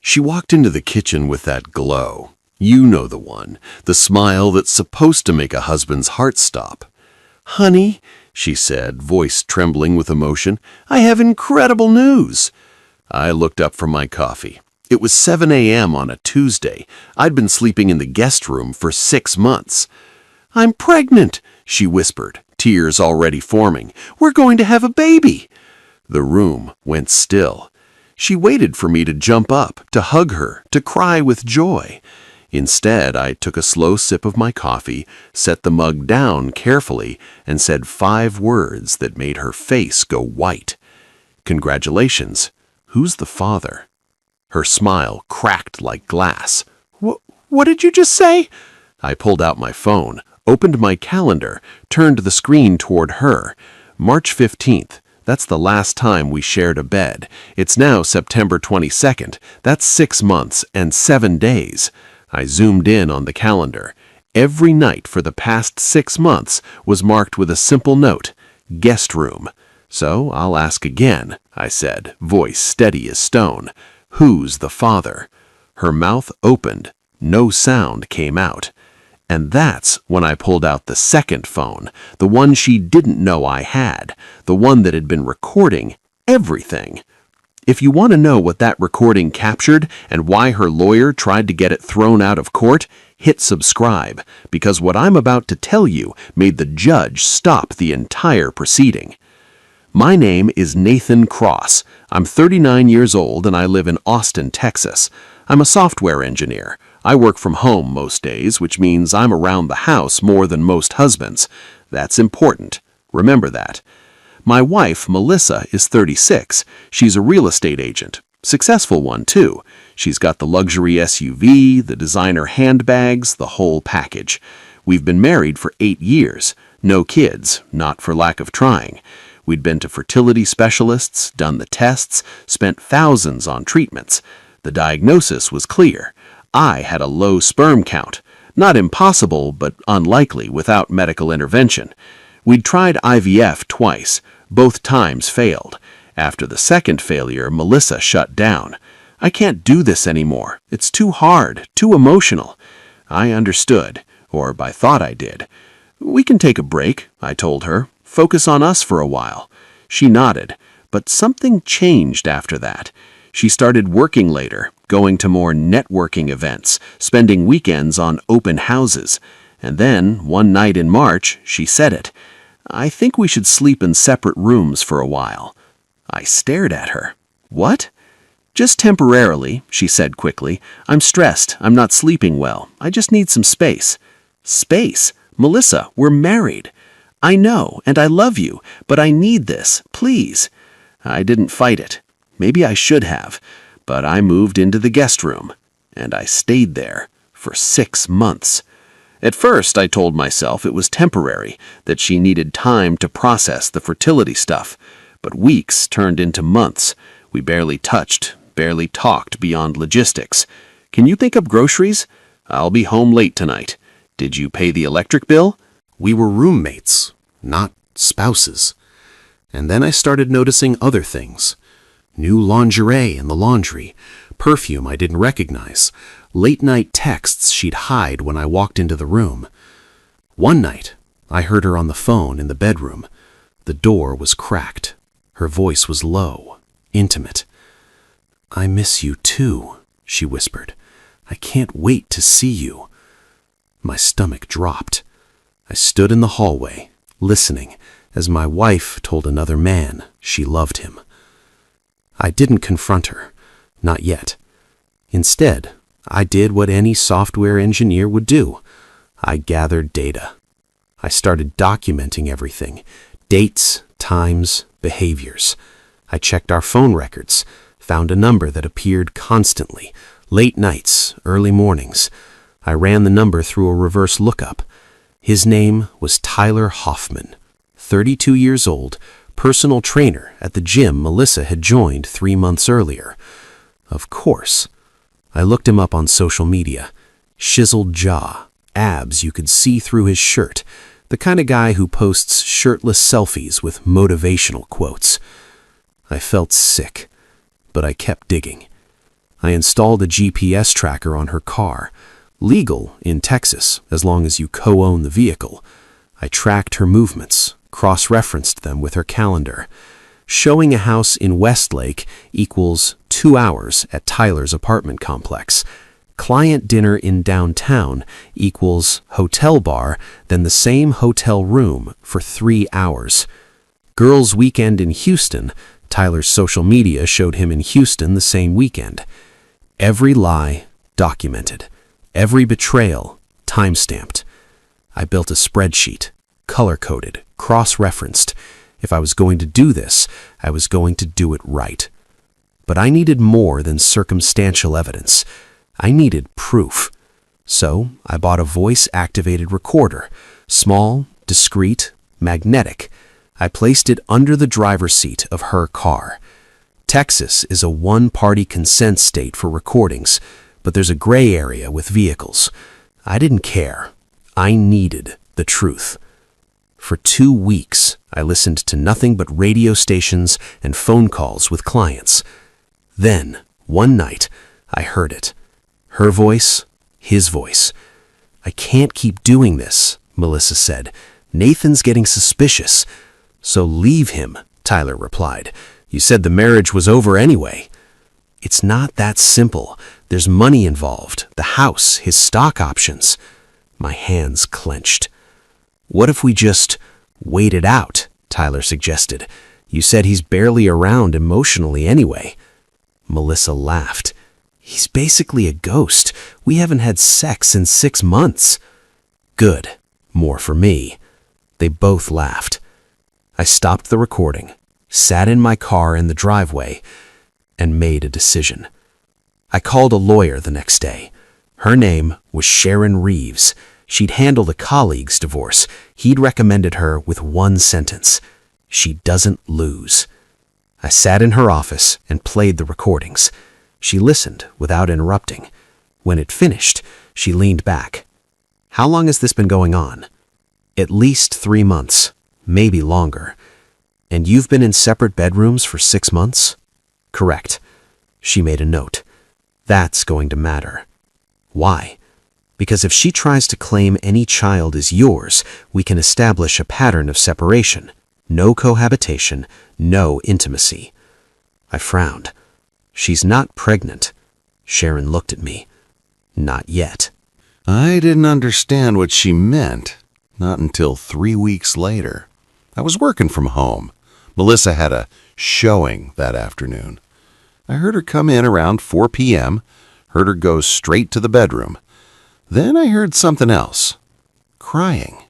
She walked into the kitchen with that glow. You know the one, the smile that's supposed to make a husband's heart stop. "Honey," she said, voice trembling with emotion, "I have incredible news." I looked up from my coffee. It was 7 a.m. on a Tuesday. I'd been sleeping in the guest room for 6 months. "I'm pregnant," she whispered, tears already forming. "We're going to have a baby." The room went still. She waited for me to jump up, to hug her, to cry with joy. Instead, I took a slow sip of my coffee, set the mug down carefully, and said 5 words that made her face go white. "Congratulations. Who's the father?" Her smile cracked like glass. What did you just say?" I pulled out my phone, opened my calendar, turned the screen toward her. March 15th. That's the last time we shared a bed. It's now September 22nd. That's 6 months and 7 days. I zoomed in on the calendar. Every night for the past 6 months was marked with a simple note, "Guest room." "So I'll ask again," I said, voice steady as stone. "Who's the father?" Her mouth opened. No sound came out. And that's when I pulled out the second phone, the one she didn't know I had, the one that had been recording everything. If you want to know what that recording captured and why her lawyer tried to get it thrown out of court, hit subscribe, because what I'm about to tell you made the judge stop the entire proceeding. My name is Nathan Cross. I'm 39 years old and I live in Austin, Texas. I'm a software engineer. I work from home most days, which means I'm around the house more than most husbands. That's important. Remember that. My wife, Melissa, is 36. She's a real estate agent. Successful one, too. She's got the luxury SUV, the designer handbags, the whole package. We've been married for 8 years. No kids, not for lack of trying. We'd been to fertility specialists, done the tests, spent thousands on treatments. The diagnosis was clear. I had a low sperm count. Not impossible, but unlikely without medical intervention. We'd tried IVF twice. Both times failed. After the second failure, Melissa shut down. "I can't do this anymore. It's too hard, too emotional." I understood, or I thought I did. "We can take a break," I told her. "Focus on us for a while." She nodded, but something changed after that. She started working later, going to more networking events, spending weekends on open houses. And then, one night in March, she said it. "I think we should sleep in separate rooms for a while." I stared at her. "What?" "Just temporarily," she said quickly. "I'm stressed. I'm not sleeping well. I just need some space." "Space? Melissa, we're married." "I know, and I love you, but I need this, please." I didn't fight it. Maybe I should have, but I moved into the guest room, and I stayed there for 6 months. At first, I told myself it was temporary, that she needed time to process the fertility stuff, but weeks turned into months. We barely touched, barely talked beyond logistics. "Can you think up groceries? I'll be home late tonight. Did you pay the electric bill?" We were roommates, not spouses. And then I started noticing other things. New lingerie in the laundry, perfume I didn't recognize, late-night texts she'd hide when I walked into the room. One night, I heard her on the phone in the bedroom. The door was cracked. Her voice was low, intimate. "I miss you too," she whispered. "I can't wait to see you." My stomach dropped. I stood in the hallway, listening, as my wife told another man she loved him. I didn't confront her, not yet. Instead, I did what any software engineer would do. I gathered data. I started documenting everything, dates, times, behaviors. I checked our phone records, found a number that appeared constantly, late nights, early mornings. I ran the number through a reverse lookup. His name was Tyler Hoffman, 32 years old, personal trainer at the gym Melissa had joined 3 months earlier. Of course. I looked him up on social media. Chiseled jaw, abs you could see through his shirt, the kind of guy who posts shirtless selfies with motivational quotes. I felt sick, but I kept digging. I installed a GPS tracker on her car. Legal in Texas, as long as you co-own the vehicle. I tracked her movements, cross-referenced them with her calendar. Showing a house in Westlake equals 2 hours at Tyler's apartment complex. Client dinner in downtown equals hotel bar, then the same hotel room for 3 hours. Girls' weekend in Houston, Tyler's social media showed him in Houston the same weekend. Every lie documented. Every betrayal time-stamped. I built a spreadsheet, color-coded, cross-referenced. If I was going to do this, I was going to do it right. But I needed more than circumstantial evidence. I needed proof. So I bought a voice-activated recorder, small, discreet, magnetic. I placed it under the driver's seat of her car. Texas is a one-party consent state for recordings, but there's a gray area with vehicles. I didn't care. I needed the truth. For 2 weeks, I listened to nothing but radio stations and phone calls with clients. Then, one night, I heard it. Her voice, his voice. "I can't keep doing this," Melissa said. "Nathan's getting suspicious." "So leave him," Tyler replied. "You said the marriage was over anyway." "It's not that simple. There's money involved, the house, his stock options." My hands clenched. "What if we just wait it out?" Tyler suggested. "You said he's barely around emotionally anyway." Melissa laughed. "He's basically a ghost. We haven't had sex in 6 months." "Good. More for me." They both laughed. I stopped the recording, sat in my car in the driveway, and made a decision. I called a lawyer the next day. Her name was Sharon Reeves. She'd handled a colleague's divorce. He'd recommended her with one sentence: "She doesn't lose." I sat in her office and played the recordings. She listened without interrupting. When it finished, she leaned back. "How long has this been going on?" "At least 3 months, maybe longer." "And you've been in separate bedrooms for 6 months?" "Correct." She made a note. "That's going to matter." "Why?" "Because if she tries to claim any child is yours, we can establish a pattern of separation. No cohabitation, no intimacy." I frowned. "She's not pregnant." Sharon looked at me. "Not yet." I didn't understand what she meant, not until 3 weeks later. I was working from home. Melissa had a showing that afternoon. I heard her come in around 4 p.m., heard her go straight to the bedroom. Then I heard something else. Crying.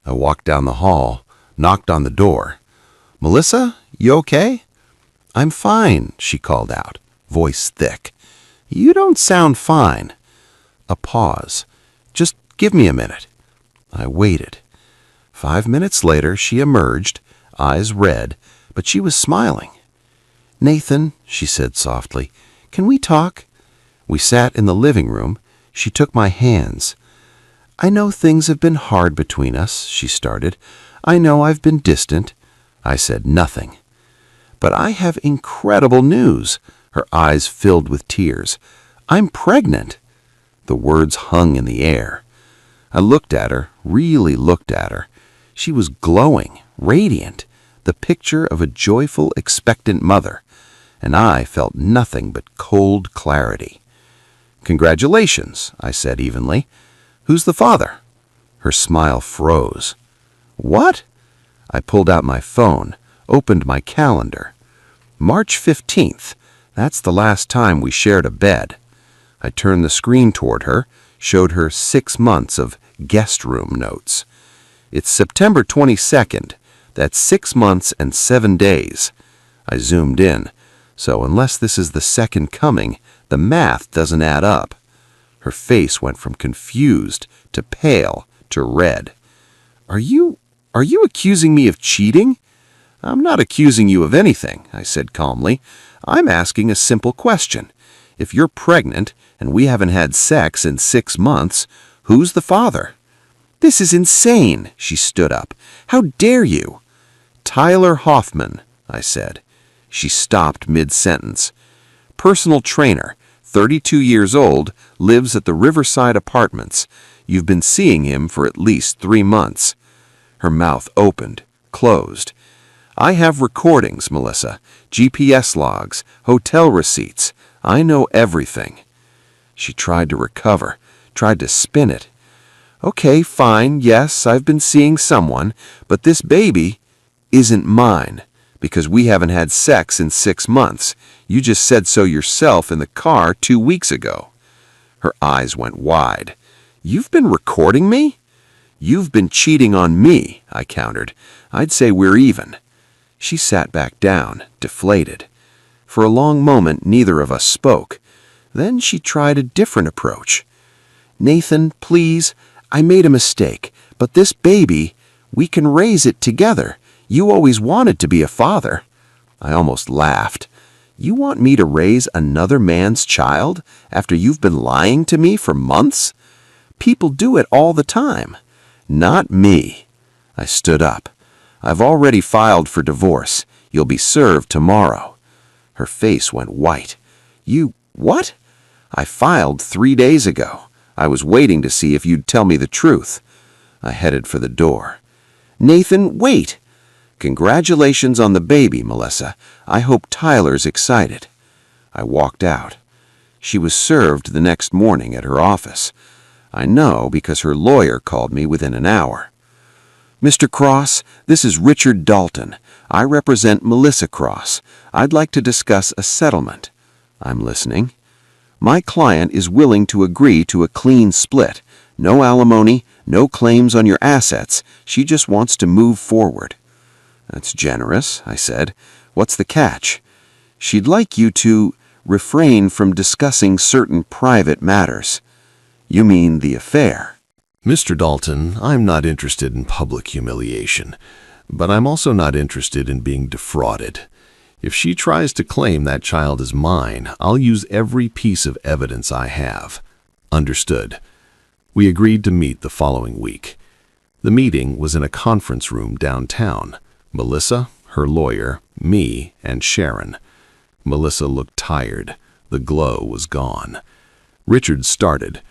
I walked down the hall, knocked on the door. "Melissa, you okay?" "I'm fine," she called out, voice thick. "You don't sound fine." A pause. "Just give me a minute." I waited. 5 minutes later, she emerged, eyes red, but she was smiling. "Nathan," she said softly, "can we talk?" We sat in the living room. She took my hands. "I know things have been hard between us," she started. "I know I've been distant." I said nothing. "But I have incredible news." Her eyes filled with tears. "I'm pregnant." The words hung in the air. I looked at her, really looked at her. She was glowing, radiant, the picture of a joyful, expectant mother, and I felt nothing but cold clarity. "Congratulations," I said evenly. "Who's the father?" Her smile froze. "What?" I pulled out my phone, opened my calendar. March 15th. That's the last time we shared a bed. I turned the screen toward her, showed her 6 months of guest room notes. It's September 22nd. That's 6 months and 7 days. I zoomed in. So unless this is the second coming, the math doesn't add up. Her face went from confused to pale to red. Are you accusing me of cheating?" "I'm not accusing you of anything," I said calmly. "I'm asking a simple question. If you're pregnant and we haven't had sex in 6 months, who's the father?" "This is insane," she stood up. "How dare you?" "Tyler Hoffman," I said. She stopped mid-sentence. "Personal trainer, 32 years old, lives at the Riverside Apartments. You've been seeing him for at least 3 months." Her mouth opened, closed. "I have recordings, Melissa, GPS logs, hotel receipts. I know everything." She tried to recover, tried to spin it. "Okay, fine, yes, I've been seeing someone, but this baby isn't mine, because we haven't had sex in 6 months. You just said so yourself in the car 2 weeks ago." Her eyes went wide. "You've been recording me?" "You've been cheating on me," I countered. "I'd say we're even." She sat back down, deflated. For a long moment, neither of us spoke. Then she tried a different approach. "Nathan, please, I made a mistake, but this baby, we can raise it together. You always wanted to be a father." I almost laughed. "You want me to raise another man's child after you've been lying to me for months? People do it all the time." "Not me." I stood up. "I've already filed for divorce. You'll be served tomorrow." Her face went white. "You, what?" "I filed 3 days ago. I was waiting to see if you'd tell me the truth." I headed for the door. "Nathan, wait!" "Congratulations on the baby, Melissa. I hope Tyler's excited." I walked out. She was served the next morning at her office. I know because her lawyer called me within an hour. "Mr. Cross, this is Richard Dalton. I represent Melissa Cross. I'd like to discuss a settlement." "I'm listening." "My client is willing to agree to a clean split. No alimony, no claims on your assets. She just wants to move forward." "That's generous," I said. "What's the catch?" "She'd like you to refrain from discussing certain private matters." "You mean the affair?" Mr. Dalton, I'm not interested in public humiliation, but I'm also not interested in being defrauded. If she tries to claim that child is mine, I'll use every piece of evidence I have. Understood. We agreed to meet the following week. The meeting was in a conference room downtown. Melissa, her lawyer, me, and Sharon. Melissa looked tired. The glow was gone. Richard started.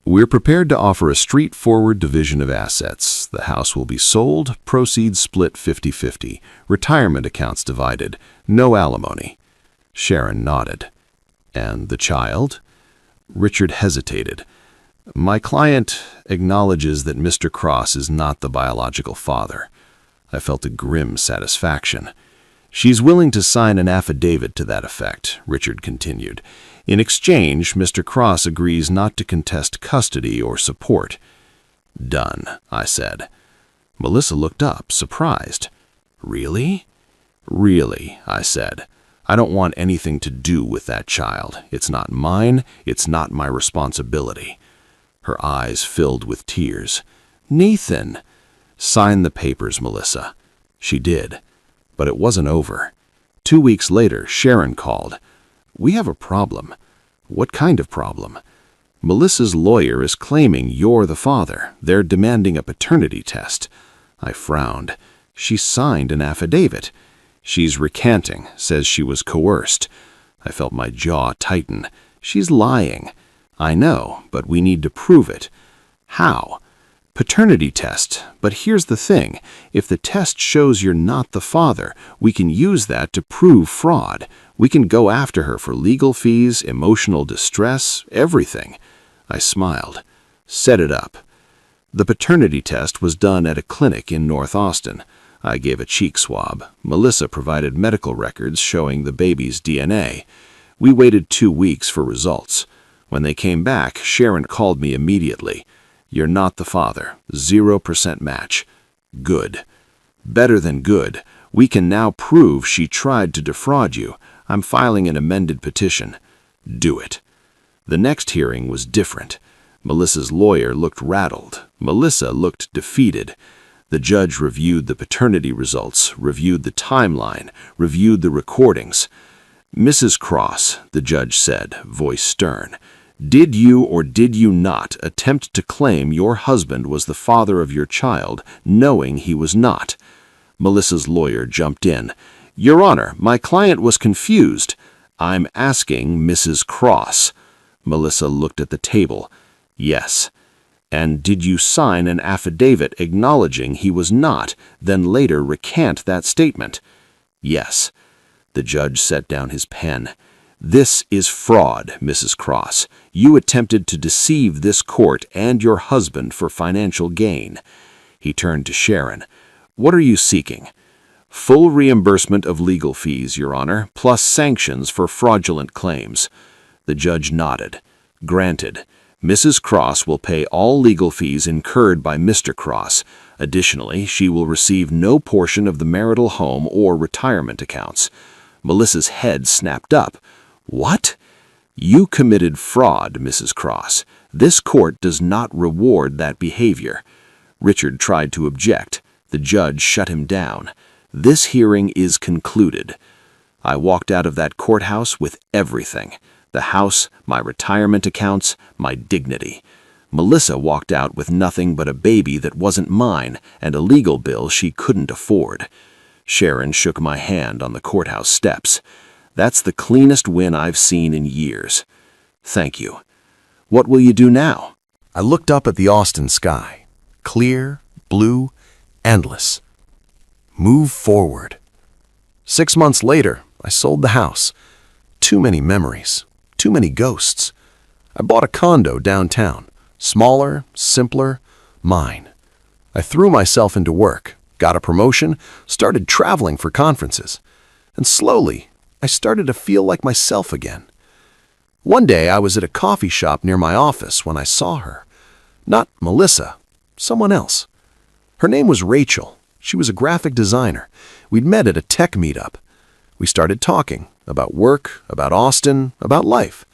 "We're prepared to offer a straightforward division of assets. The house will be sold, proceeds split 50-50, retirement accounts divided, no alimony." Sharon nodded. "And the child?" Richard hesitated. "My client acknowledges that Mr. Cross is not the biological father." I felt a grim satisfaction. "She's willing to sign an affidavit to that effect," Richard continued. "In exchange, Mr. Cross agrees not to contest custody or support." "Done," I said. Melissa looked up, surprised. "Really?" "Really," I said. "I don't want anything to do with that child. It's not mine. It's not my responsibility." Her eyes filled with tears. "Nathan!" "Sign the papers, Melissa." She did. But it wasn't over. 2 weeks later, Sharon called. "We have a problem." "What kind of problem?" "Melissa's lawyer is claiming you're the father. They're demanding a paternity test." I frowned. "She signed an affidavit." "She's recanting, says she was coerced." I felt my jaw tighten. "She's lying." "I know, but we need to prove it." "How?" "Paternity test. But here's the thing. If the test shows you're not the father, we can use that to prove fraud. We can go after her for legal fees, emotional distress, everything." I smiled. "Set it up." The paternity test was done at a clinic in North Austin. I gave a cheek swab. Melissa provided medical records showing the baby's DNA. We waited 2 weeks for results. When they came back, Sharon called me immediately. "You're not the father. 0% match." "Good." "Better than good. We can now prove she tried to defraud you. I'm filing an amended petition." "Do it." The next hearing was different. Melissa's lawyer looked rattled. Melissa looked defeated. The judge reviewed the paternity results, reviewed the timeline, reviewed the recordings. "Mrs. Cross," the judge said, voice stern, "did you or did you not attempt to claim your husband was the father of your child, knowing he was not?" Melissa's lawyer jumped in. "Your Honor, my client was confused." "I'm asking Mrs. Cross." Melissa looked at the table. Yes. And did you sign an affidavit acknowledging he was not, then later recant that statement? Yes. The judge set down his pen. This is fraud, Mrs. Cross. You attempted to deceive this court and your husband for financial gain. He turned to Sharon. What are you seeking? Full reimbursement of legal fees, Your Honor, plus sanctions for fraudulent claims. The judge nodded. Granted. Mrs. Cross will pay all legal fees incurred by Mr. Cross. Additionally, she will receive no portion of the marital home or retirement accounts. Melissa's head snapped up. What? You committed fraud, Mrs. Cross. This court does not reward that behavior. Richard tried to object. The judge shut him down. This hearing is concluded. I walked out of that courthouse with everything. The house, my retirement accounts, my dignity. Melissa walked out with nothing but a baby that wasn't mine and a legal bill she couldn't afford. Sharon shook my hand on the courthouse steps. That's the cleanest win I've seen in years. Thank you. What will you do now? I looked up at the Austin sky. Clear, blue, endless. Move forward. 6 months later, I sold the house. Too many memories. Too many ghosts. I bought a condo downtown. Smaller, simpler, mine. I threw myself into work, got a promotion, started traveling for conferences. And slowly, I started to feel like myself again. One day, I was at a coffee shop near my office when I saw her. Not Melissa, someone else. Her name was Rachel. She was a graphic designer. We'd met at a tech meetup. We started talking about work, about Austin, about life.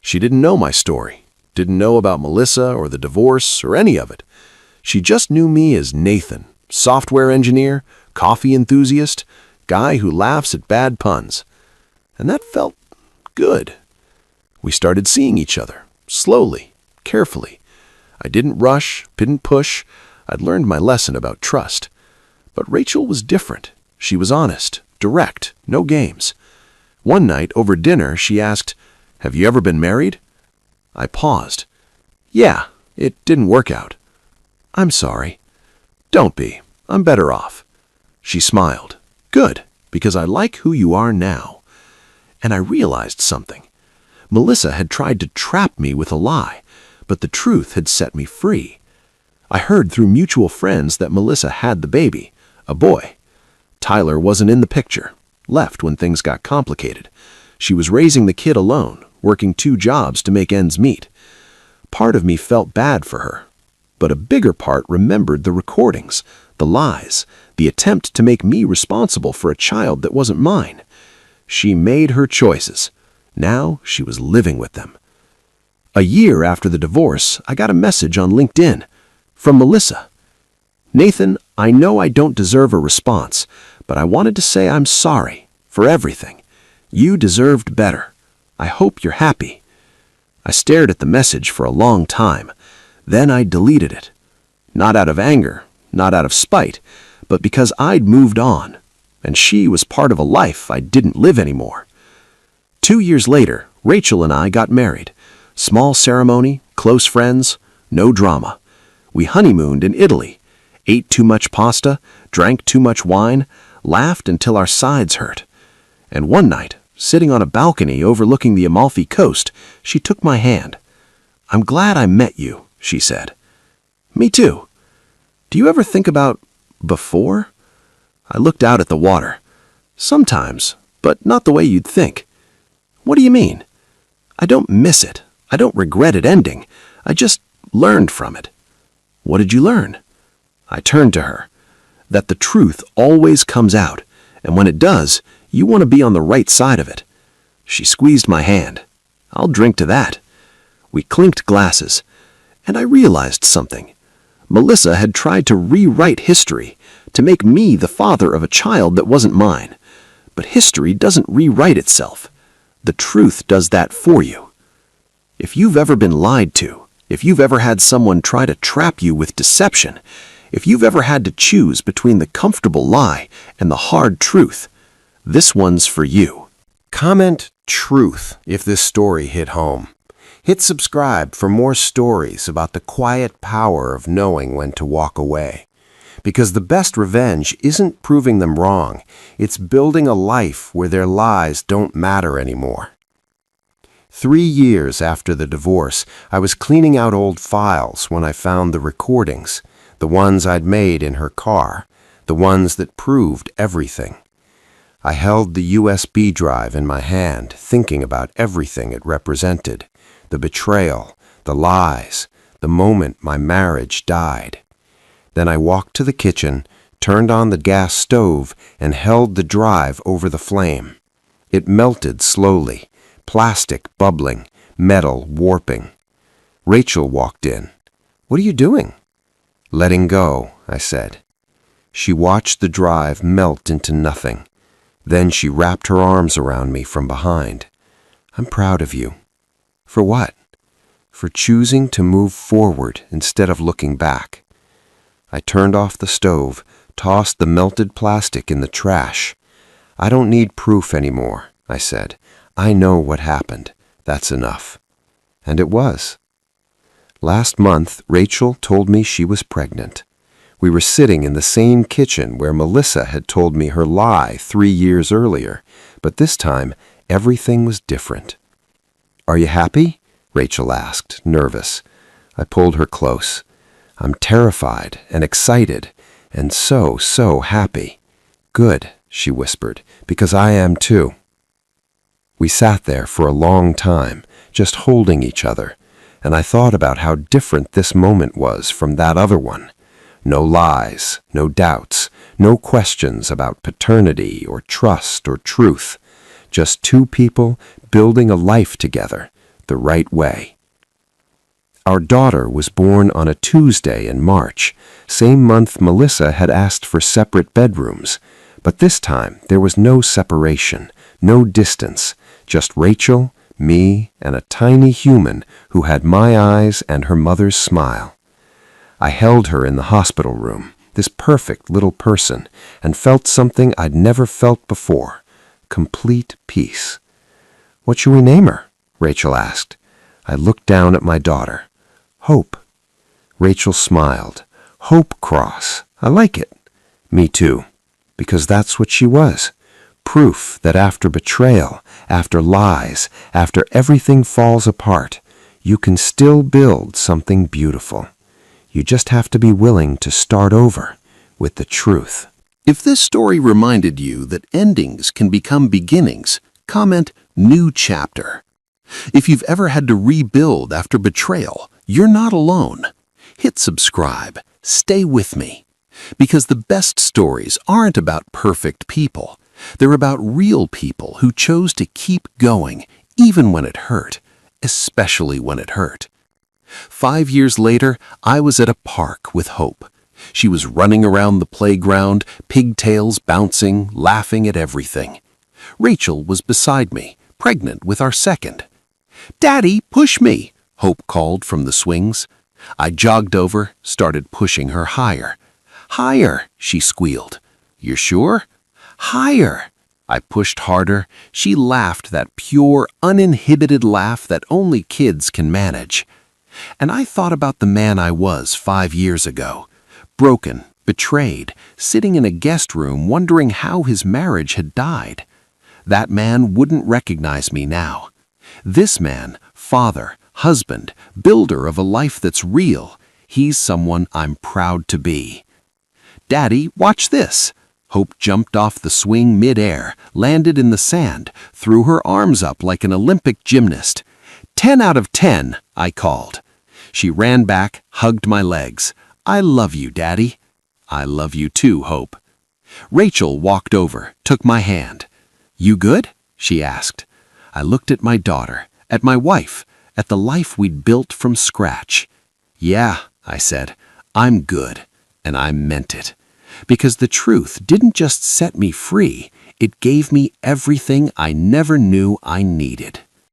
She didn't know my story, didn't know about Melissa or the divorce or any of it. She just knew me as Nathan, software engineer, coffee enthusiast, guy who laughs at bad puns. And that felt good. We started seeing each other, slowly, carefully. I didn't rush, didn't push. I'd learned my lesson about trust. But Rachel was different. She was honest, direct, no games. One night, over dinner, she asked, "Have you ever been married?" I paused. "Yeah, it didn't work out." "I'm sorry." "Don't be. I'm better off." She smiled. "Good, because I like who you are now." And I realized something. Melissa had tried to trap me with a lie, but the truth had set me free. I heard through mutual friends that Melissa had the baby, a boy. Tyler wasn't in the picture, left when things got complicated. She was raising the kid alone, working 2 jobs to make ends meet. Part of me felt bad for her, but a bigger part remembered the recordings, the lies, the attempt to make me responsible for a child that wasn't mine. She made her choices. Now she was living with them. A year after the divorce, I got a message on LinkedIn from Melissa. "Nathan, I know I don't deserve a response, but I wanted to say I'm sorry for everything. You deserved better. I hope you're happy." I stared at the message for a long time. Then I deleted it. Not out of anger, not out of spite, but because I'd moved on, and she was part of a life I didn't live anymore. 2 years later, Rachel and I got married. Small ceremony, close friends, no drama. We honeymooned in Italy, ate too much pasta, drank too much wine, laughed until our sides hurt. And one night, sitting on a balcony overlooking the Amalfi Coast, she took my hand. "I'm glad I met you," she said. "Me too. Do you ever think about before?" I looked out at the water. "Sometimes, but not the way you'd think." "What do you mean?" "I don't miss it. I don't regret it ending. I just learned from it." "What did you learn?" I turned to her. That the truth always comes out, and when it does, you want to be on the right side of it. She squeezed my hand. "I'll drink to that." We clinked glasses, and I realized something. Melissa had tried to rewrite history, to make me the father of a child that wasn't mine. But history doesn't rewrite itself. The truth does that for you. If you've ever been lied to, if you've ever had someone try to trap you with deception, if you've ever had to choose between the comfortable lie and the hard truth, this one's for you. Comment truth if this story hit home. Hit subscribe for more stories about the quiet power of knowing when to walk away. Because the best revenge isn't proving them wrong, it's building a life where their lies don't matter anymore. 3 years after the divorce, I was cleaning out old files when I found the recordings, the ones I'd made in her car, the ones that proved everything. I held the USB drive in my hand, thinking about everything it represented, the betrayal, the lies, the moment my marriage died. Then I walked to the kitchen, turned on the gas stove, and held the drive over the flame. It melted slowly, plastic bubbling, metal warping. Rachel walked in. "What are you doing?" "Letting go," I said. She watched the drive melt into nothing. Then she wrapped her arms around me from behind. "I'm proud of you." "For what?" "For choosing to move forward instead of looking back." I turned off the stove, tossed the melted plastic in the trash. "I don't need proof anymore," I said. "I know what happened. That's enough." And it was. Last month, Rachel told me she was pregnant. We were sitting in the same kitchen where Melissa had told me her lie 3 years earlier, but this time everything was different. "Are you happy?" Rachel asked, nervous. I pulled her close. "I'm terrified and excited and so happy." "Good," she whispered, "because I am too." We sat there for a long time, just holding each other, and I thought about how different this moment was from that other one. No lies, no doubts, no questions about paternity or trust or truth. Just two people building a life together the right way. Our daughter was born on a Tuesday in March, same month Melissa had asked for separate bedrooms. But this time there was no separation, no distance, just Rachel, me, and a tiny human who had my eyes and her mother's smile. I held her in the hospital room, this perfect little person, and felt something I'd never felt before, complete peace. "What should we name her?" Rachel asked. I looked down at my daughter. "Hope." Rachel smiled. "Hope Cross. I like it." "Me too." Because that's what she was. Proof that after betrayal, after lies, after everything falls apart, you can still build something beautiful. You just have to be willing to start over with the truth. If this story reminded you that endings can become beginnings, comment "new chapter." If you've ever had to rebuild after betrayal, you're not alone. Hit subscribe. Stay with me. Because the best stories aren't about perfect people. They're about real people who chose to keep going, even when it hurt, especially when it hurt. 5 years later, I was at a park with Hope. She was running around the playground, pigtails bouncing, laughing at everything. Rachel was beside me, pregnant with our second. "Daddy, push me," Hope called from the swings. I jogged over, started pushing her higher. "Higher," she squealed. "You're sure?" "Higher." I pushed harder. She laughed that pure, uninhibited laugh that only kids can manage. And I thought about the man I was 5 years ago. Broken, betrayed, sitting in a guest room wondering how his marriage had died. That man wouldn't recognize me now. This man, father, husband, builder of a life that's real, he's someone I'm proud to be. "Daddy, watch this." Hope jumped off the swing mid-air, landed in the sand, threw her arms up like an Olympic gymnast. 10 out of 10, I called. She ran back, hugged my legs. "I love you, Daddy." "I love you too, Hope." Rachel walked over, took my hand. "You good?" she asked. I looked at my daughter, at my wife, at the life we'd built from scratch. "Yeah," I said, "I'm good." And I meant it. Because the truth didn't just set me free, it gave me everything I never knew I needed.